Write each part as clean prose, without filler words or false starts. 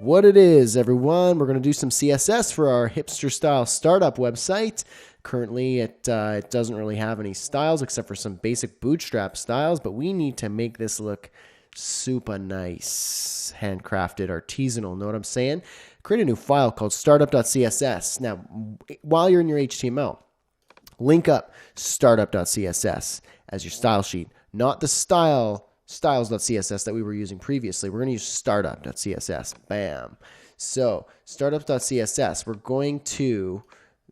what it is, everyone. We're going to do some CSS for our hipster style startup website. Currently, it doesn't really have any styles except for some basic Bootstrap styles, but we need to make this look super nice, handcrafted, artisanal. Know what I'm saying? Create a new file called startup.css. Now, while you're in your HTML, link up startup.css as your style sheet, not the styles.css that we were using previously. We're going to use startup.css. Bam. So startup.css, we're going to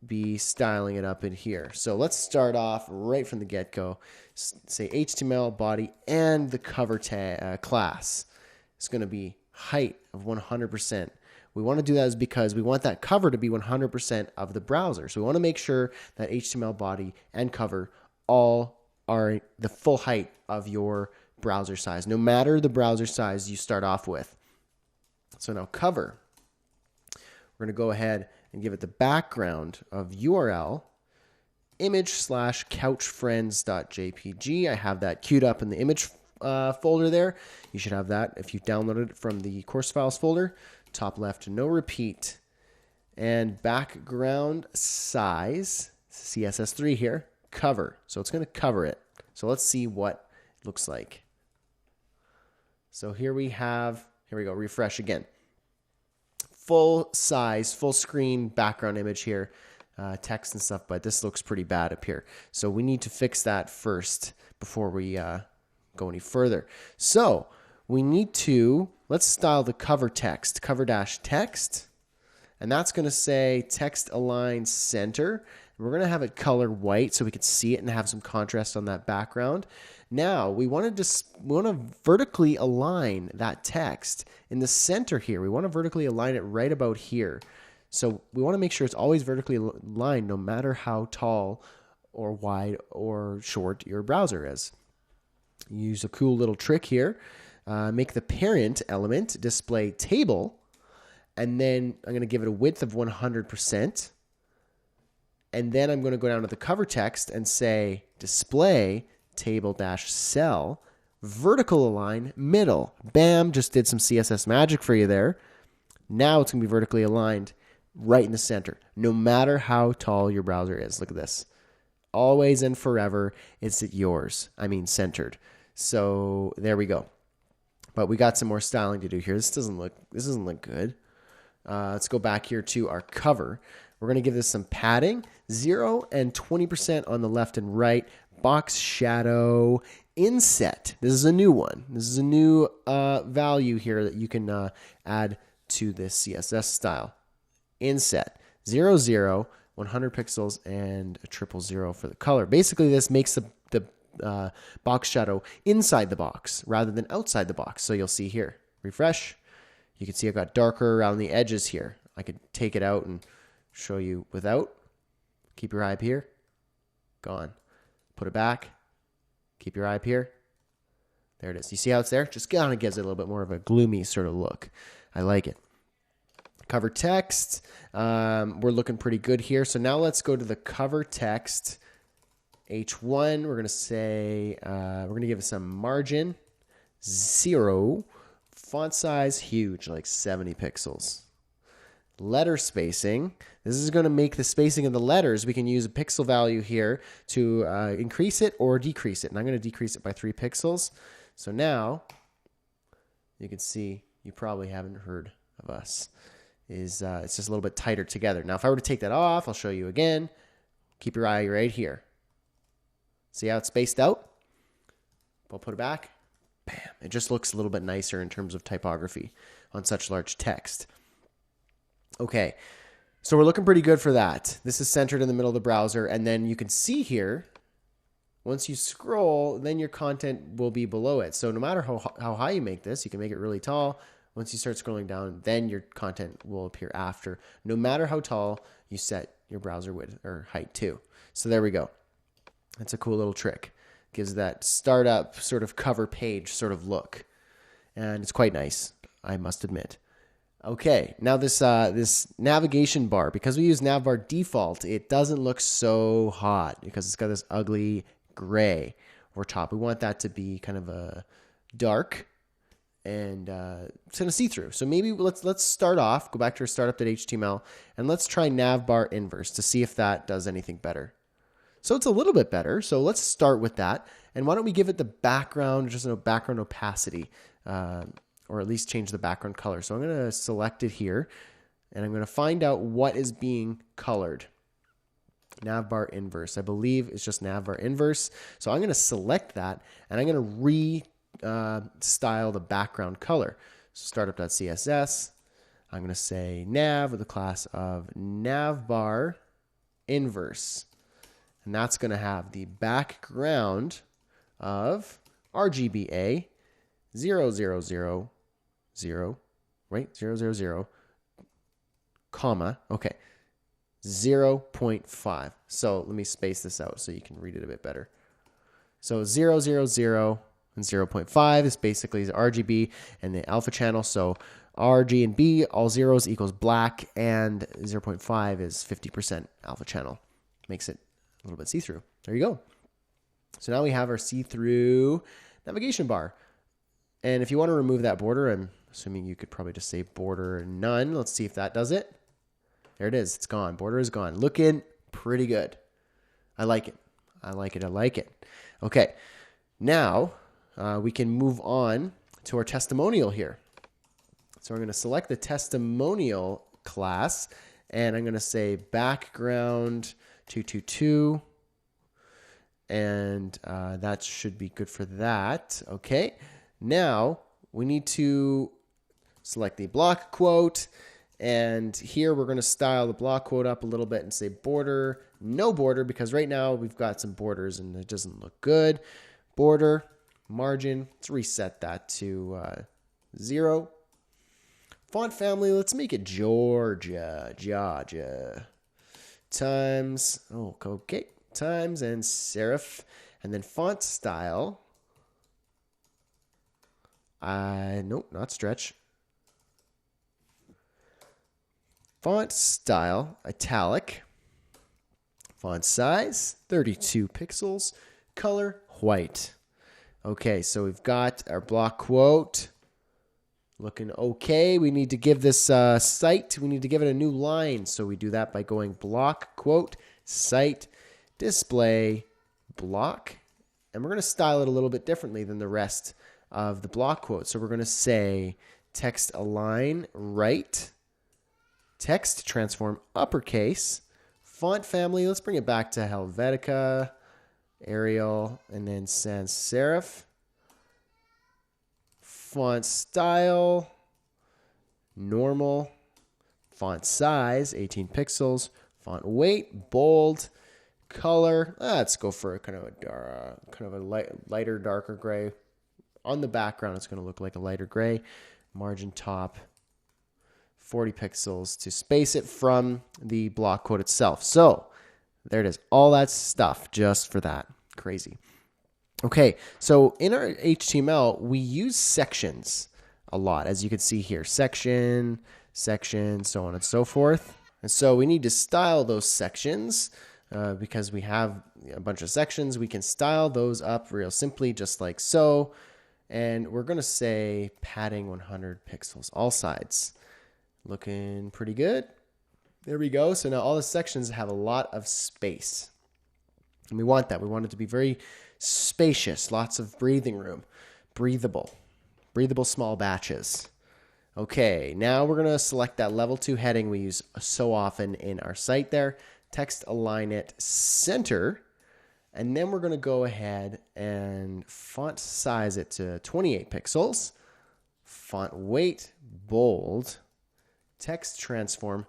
be styling it up in here. So let's start off right from the get-go. Say HTML body and the cover tag class is going to be height of 100%. We want to do that is because we want that cover to be 100% of the browser. So we want to make sure that HTML body and cover all are the full height of your browser size, no matter the browser size you start off with. So now cover, we're going to go ahead and give it the background of URL image/couchfriends.jpg. I have that queued up in the image folder there. You should have that if you downloaded it from the course files folder. Top left, no repeat. And background size, CSS3 here, cover. So it's going to cover it. So let's see what it looks like. So here we go, refresh again. Full size, full screen background image here, text and stuff, but this looks pretty bad up here. So we need to fix that first before we go any further. So we need to, let's style the cover text, cover-text, and that's going to say text align center. We're going to have it color white so we can see it and have some contrast on that background. Now we want to vertically align that text in the center here. We want to vertically align it right about here. So we want to make sure it's always vertically aligned no matter how tall or wide or short your browser is. Use a cool little trick here. Make the parent element display table, and then I'm going to give it a width of 100%. And then I'm going to go down to the cover text and say display table-cell, vertical align, middle. Bam, just did some CSS magic for you there. Now it's going to be vertically aligned right in the center, no matter how tall your browser is. Look at this. Always and forever, it's yours. I mean centered. So there we go. But we got some more styling to do here. This doesn't look good. Let's go back here to our cover. We're going to give this some padding, 0 and 20% on the left and right. Box shadow inset. This is a new one. This is a new value here that you can add to this CSS style. Inset, 0, 0, 100 pixels, and a 000 for the color. Basically, this makes the box shadow inside the box rather than outside the box. So you'll see here, refresh. You can see I got darker around the edges here. I could take it out and show you without. Keep your eye up here. Gone. Put it back. Keep your eye up here. There it is. You see how it's there? Just kind of gives it a little bit more of a gloomy sort of look. I like it. Cover text. We're looking pretty good here. So now let's go to the cover text. H1. We're going to say, we're going to give it some margin. 0. Font size, huge, like 70 pixels. Letter spacing. This is going to make the spacing of the letters. We can use a pixel value here to increase it or decrease it. And I'm going to decrease it by 3 pixels. So now you can see, you probably haven't heard of us, it's just a little bit tighter together. Now, if I were to take that off, I'll show you again. Keep your eye right here. See how it's spaced out? I'll put it back. Bam. It just looks a little bit nicer in terms of typography on such large text. Okay, so we're looking pretty good for that. This is centered in the middle of the browser, and then you can see here, once you scroll, then your content will be below it. So no matter how high you make this, you can make it really tall. Once you start scrolling down, then your content will appear after, no matter how tall you set your browser width or height to. So there we go. That's a cool little trick. Gives that startup sort of cover page sort of look. And it's quite nice, I must admit. Okay, now this navigation bar, because we use navbar default, it doesn't look so hot because it's got this ugly gray over top. We want that to be kind of a dark and it's going to see through. So maybe let's start off, go back to our startup.html, and let's try navbar inverse to see if that does anything better. So it's a little bit better. So let's start with that. And why don't we give it the background, just a background opacity, or at least change the background color. So I'm going to select it here, and I'm going to find out what is being colored. Navbar inverse. I believe it's just navbar inverse. So I'm going to select that, and I'm going to style the background color. So startup.css. I'm going to say nav with a class of navbar inverse. And that's going to have the background of RGBA 000, right? 000, comma, okay, 0.5. So let me space this out so you can read it a bit better. So 000 and 0.5 is basically the RGB and the alpha channel. So RG and B, all zeros equals black, and 0.5 is 50% alpha channel. Makes it a little bit see-through. There you go. So now we have our see-through navigation bar. And if you want to remove that border, I'm assuming you could probably just say border none. Let's see if that does it. There it is. It's gone. Border is gone. Looking pretty good. I like it. I like it. I like it. Okay. Now we can move on to our testimonial here. So I'm going to select the testimonial class, and I'm going to say background 222, and that should be good for that. Okay. Now we need to select the block quote, and here we're going to style the block quote up a little bit and say border, no border, because right now we've got some borders and it doesn't look good. Border, margin, let's reset that to 0. Font family, let's make it Georgia. Times, okay, times and serif. And then font style, nope, not stretch. Font style, italic. Font size, 32 pixels. Color, white. Okay, so we've got our block quote looking okay. We need to give this site, we need to give it a new line. So we do that by going block quote, site, display, block. And we're going to style it a little bit differently than the rest of the block quote. So we're going to say text align right, text transform uppercase, font family, let's bring it back to Helvetica, Arial, and then sans serif. Font style, normal. Font size, 18 pixels. Font weight, bold. Color, let's go for a kind of a lighter, darker gray. On the background, it's going to look like a lighter gray. Margin top, 40 pixels to space it from the block quote itself. So there it is. All that stuff just for that. Crazy. Okay, so in our HTML, we use sections a lot, as you can see here. Section, so on and so forth. And so we need to style those sections because we have a bunch of sections. We can style those up real simply, just like so. And we're going to say padding 100 pixels, all sides. Looking pretty good. There we go. So now all the sections have a lot of space. And we want that. We want it to be very spacious, lots of breathing room, breathable small batches. Okay, now we're going to select that level 2 heading we use so often in our site there. Text align it center. And then we're going to go ahead and font size it to 28 pixels. Font weight, bold. Text transform,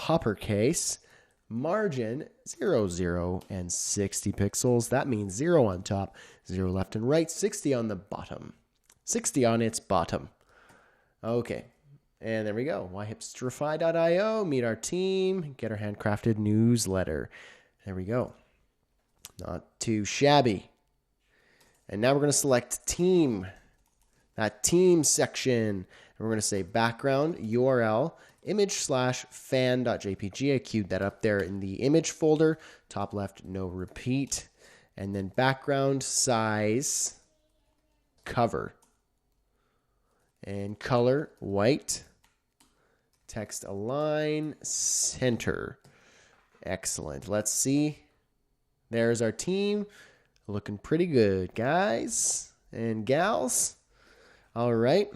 uppercase. Margin 0, and 60 pixels. That means 0 on top, 0 left and right, 60 on the bottom. 60 on its bottom. Okay. And there we go. Yhipsterify.io. Meet our team. Get our handcrafted newsletter. There we go. Not too shabby. And now we're going to select team. That team section. And we're going to say background, URL, image/fan.jpg. I queued that up there in the image folder. Top left, no repeat. And then background size, cover. And color, white. Text align, center. Excellent. Let's see. There's our team. Looking pretty good, guys and gals. All right.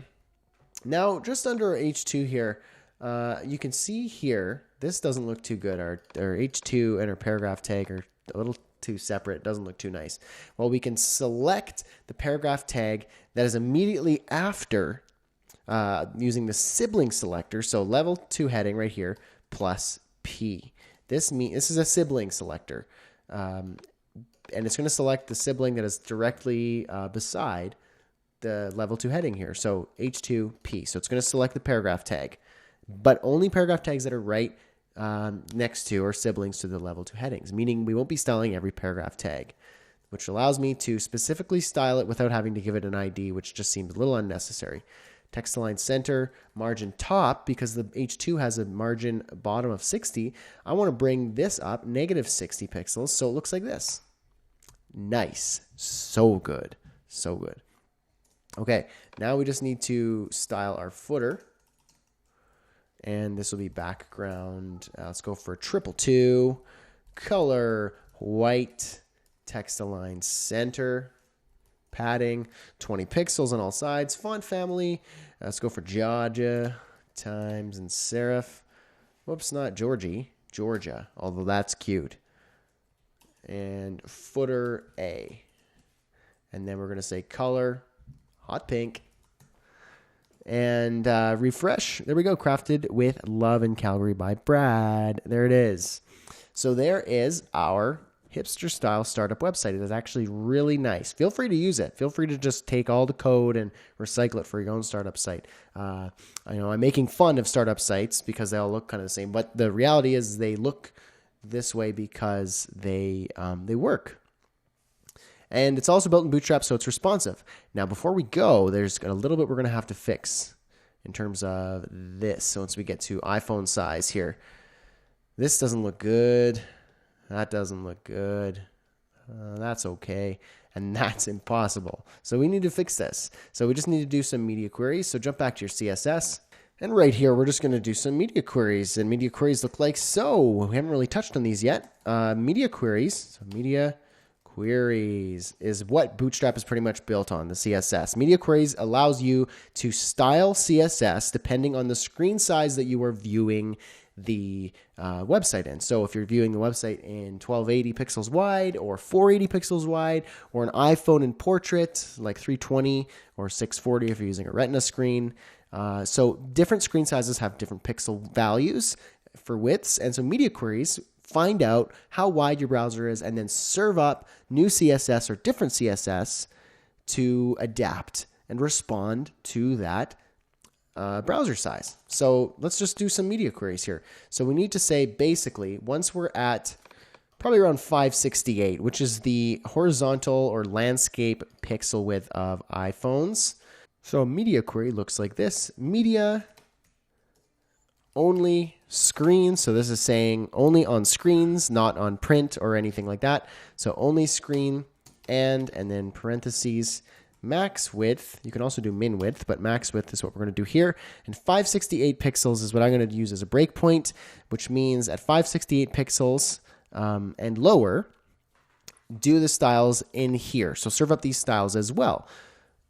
Now, just under H2 here, you can see here, this doesn't look too good. Our H2 and our paragraph tag are a little too separate. It doesn't look too nice. Well, we can select the paragraph tag that is immediately after using the sibling selector. So level 2 heading right here plus P. This is a sibling selector. And it's going to select the sibling that is directly beside the level 2 heading here. So H2P. So it's going to select the paragraph tag, but only paragraph tags that are right next to or siblings to the level 2 headings, meaning we won't be styling every paragraph tag, which allows me to specifically style it without having to give it an ID, which just seems a little unnecessary. Text align center, margin top, because the H2 has a margin bottom of 60. I want to bring this up -60 pixels, so it looks like this. Nice. So good. So good. Okay, now we just need to style our footer. And this will be background. Let's go for 222. Color, white. Text align center. Padding, 20 pixels on all sides. Font family. Let's go for Georgia, Times, and Serif. Whoops, not Georgie. Georgia, although that's cute. And footer A. And then we're going to say color, hot pink. And refresh. There we go. Crafted with love in Calgary by Brad. There it is. So there is our hipster style startup website. It is actually really nice. Feel free to use it. Feel free to just take all the code and recycle it for your own startup site. I know I'm making fun of startup sites because they all look kind of the same, but the reality is they look this way because they work. And it's also built in Bootstrap, so it's responsive. Now, before we go, there's a little bit we're going to have to fix in terms of this. So once we get to iPhone size here, this doesn't look good. That doesn't look good. That's okay. And that's impossible. So we need to fix this. So we just need to do some media queries. So jump back to your CSS. And right here, we're just going to do some media queries. And media queries look like so. We haven't really touched on these yet. Media queries. So media queries is what Bootstrap is pretty much built on, the CSS. Media queries allows you to style CSS depending on the screen size that you are viewing the website in. So if you're viewing the website in 1280 pixels wide or 480 pixels wide, or an iPhone in portrait like 320 or 640 if you're using a Retina screen. So different screen sizes have different pixel values for widths. And so media queries find out how wide your browser is and then serve up new CSS or different CSS to adapt and respond to that browser size. So let's just do some media queries here. So we need to say basically once we're at probably around 568, which is the horizontal or landscape pixel width of iPhones. So a media query looks like this. Media only screen. So this is saying only on screens, not on print or anything like that. So only screen and then parentheses. Max width, you can also do min width, but max width is what we're going to do here. And 568 pixels is what I'm going to use as a breakpoint, which means at 568 pixels and lower, do the styles in here. So serve up these styles as well.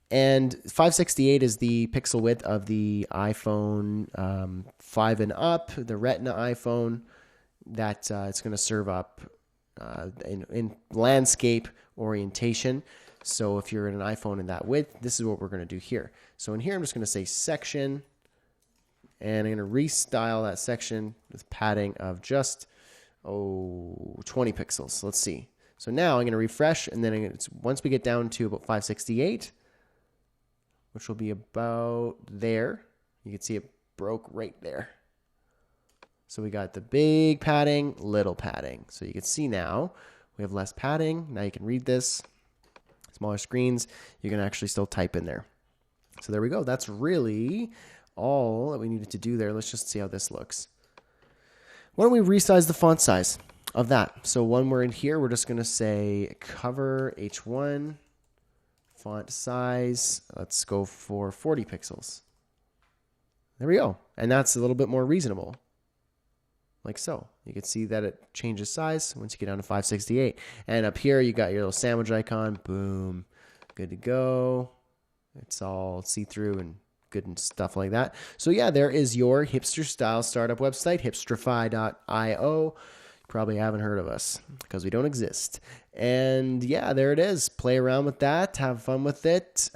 And 568 is the pixel width of the iPhone 5 and up, the Retina iPhone, that it's going to serve up in landscape orientation. So if you're in an iPhone in that width, this is what we're going to do here. So in here, I'm just going to say section, and I'm going to restyle that section with padding of just 20 pixels. Let's see. So now I'm going to refresh, and then once we get down to about 568, which will be about there, you can see it broke right there. So we got the big padding, little padding. So you can see now we have less padding. Now you can read this. Smaller screens, you can actually still type in there. So there we go. That's really all that we needed to do there. Let's just see how this looks. Why don't we resize the font size of that? So when we're in here, we're just going to say cover H1, font size. Let's go for 40 pixels. There we go. And that's a little bit more reasonable. Like so. You can see that it changes size once you get down to 568. And up here, you got your little sandwich icon. Boom. Good to go. It's all see-through and good and stuff like that. So yeah, there is your hipster style startup website, hipsterify.io. Probably haven't heard of us because we don't exist. And yeah, there it is. Play around with that. Have fun with it.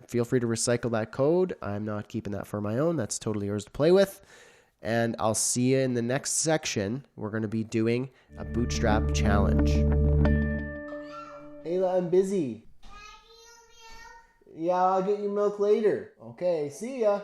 Feel free to recycle that code. I'm not keeping that for my own. That's totally yours to play with. And I'll see you in the next section. We're going to be doing a Bootstrap challenge. Ayla, I'm busy. Yeah, I'll get you milk later. Okay, see ya.